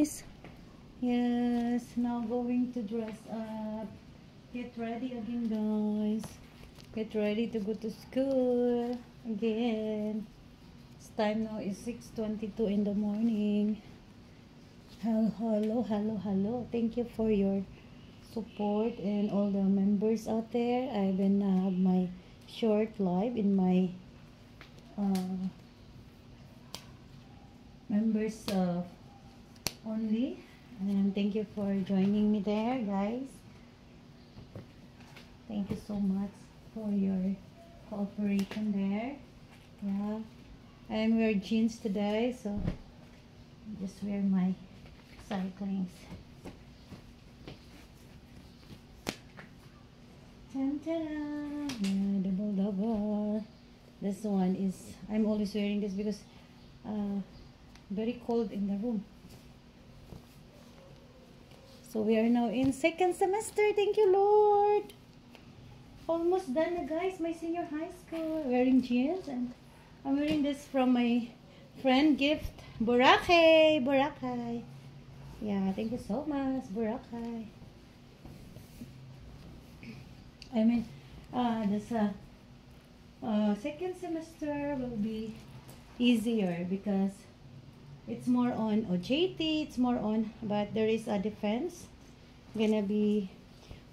guys. Yes, now going to dress up. Get ready again, guys. Get ready to go to school again. It's time now is 6:22 in the morning. Hello. Thank you for your support and all the members out there. I've been have my short live in my members only, and thank you for joining me there, guys. Thank you so much for your cooperation there. Yeah, I'm wearing jeans today, so just wear my cyclings. Yeah, double. This one is, I'm always wearing this because very cold in the room. So we are now in second semester. Thank you, Lord. Almost done na, guys. My senior high school. Wearing jeans, and I'm wearing this from my friend gift, Boracay. Yeah, thank you so much, Boracay. I mean, this second semester will be easier because it's more on OJT, it's more on, but there is a defense. We're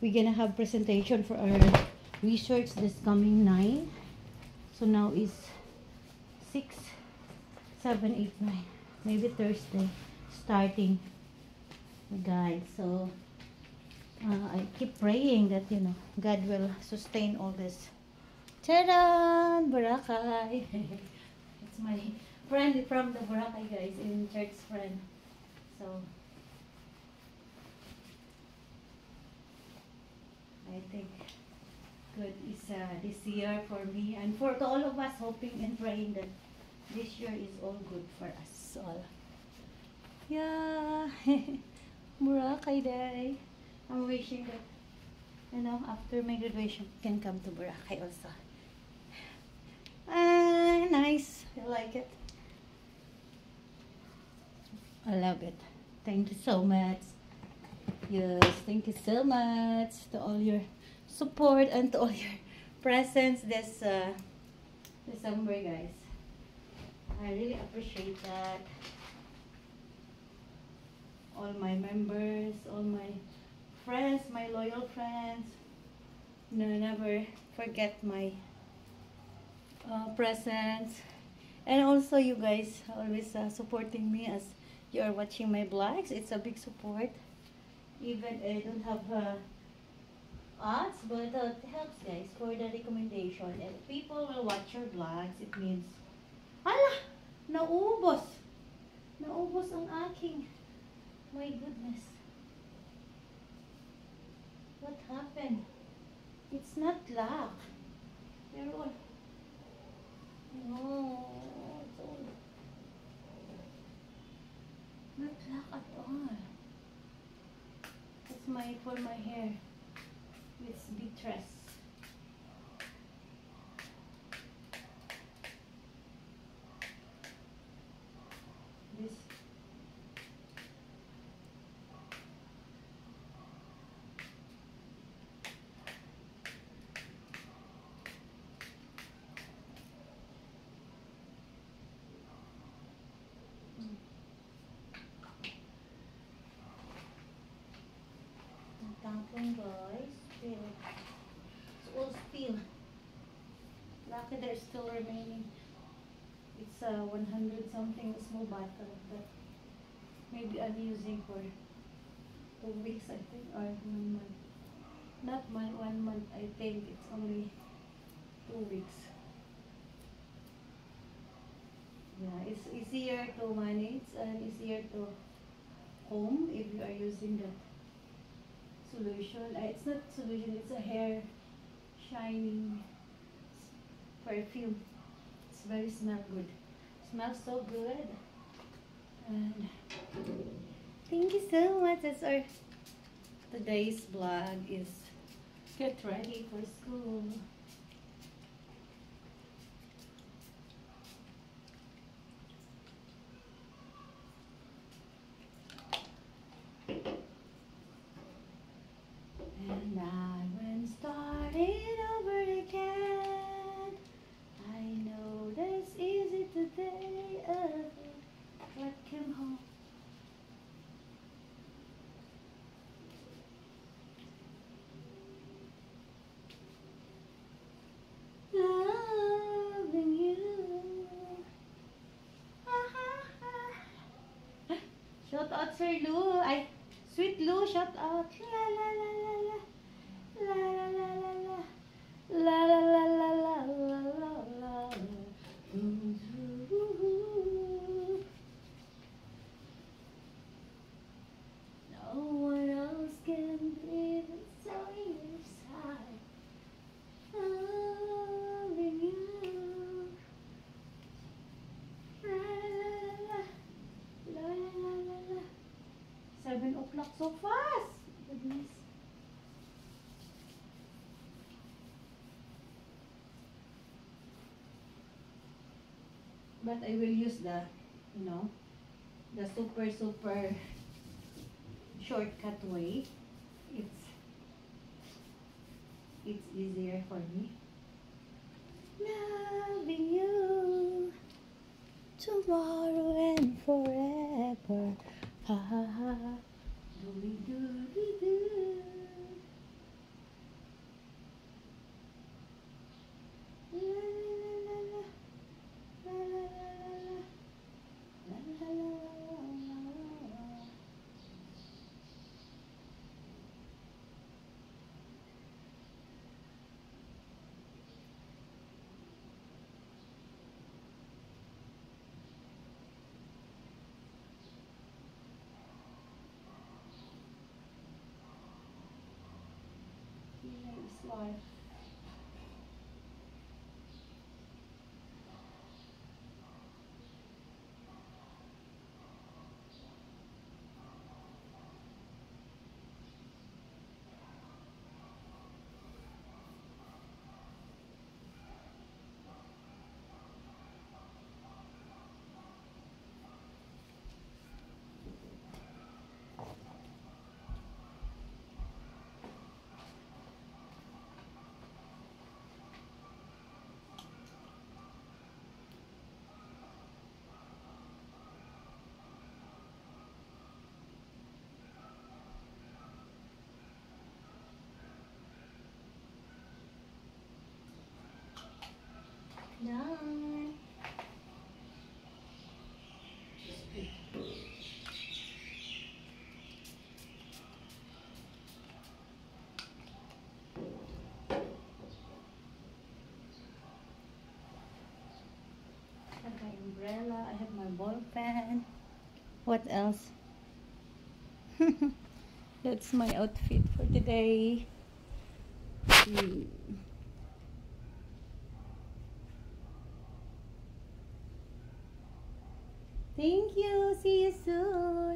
gonna have presentation for our research this coming 9. So now is 6, 7, 8, 9. Maybe Thursday starting, guys. So I keep praying that, you know, God will sustain all this. Charan! Boracay! It's my friend from the Boracay, guys, in church friend. So I think good is this year for me and for all of us, hoping and praying that this year is all good for us all. Yeah. Boracay Day. I'm wishing that, you know, after my graduation can come to Boracay also. Nice. I like it. I love it. Thank you so much. Yes, thank you so much to all your support and to all your presence this December, guys. I really appreciate that. All my members, all my friends, my loyal friends. No, never forget my presence. And also you guys always supporting me as you are watching my vlogs. It's a big support. Even I don't have ads, but it helps, guys, for the recommendation. And if people will watch your vlogs, it means, hala, naubos ang aking, my goodness, what happened? It's not luck. Pero no, it's all not luck at all. It's for my hair. It's Beatrice. This tampon, guys. Spill. It's all spill. Lucky there's still remaining. It's 100 something small bottle, but maybe I'm using for 2 weeks, I think, or 1 month. Not 1 month, I think it's only 2 weeks. Yeah, it's easier to manage and easier to comb if you are using the solution. It's not solution, it's a hair shining perfume. It's very smell good. Smells so good. And thank you so much. That's our today's vlog is get ready for school. Shout out Sir Lou. Ay, Sweet Lou, shout out. La la la la la. La la la la la. La la la la la la la la. No one else can breathe inside your side. Loving you. La la la la la la la. 7 o'clock so fast. Goodness. But I will use the, the super shortcut way. It's easier for me. Loving you tomorrow and forever. Ha ha ha. Do do do do. La la la la. La la la la la. La la la la la. Nice life. Done. I have my umbrella. I have my ball pen. What else? That's my outfit for today. Thank you. See you soon.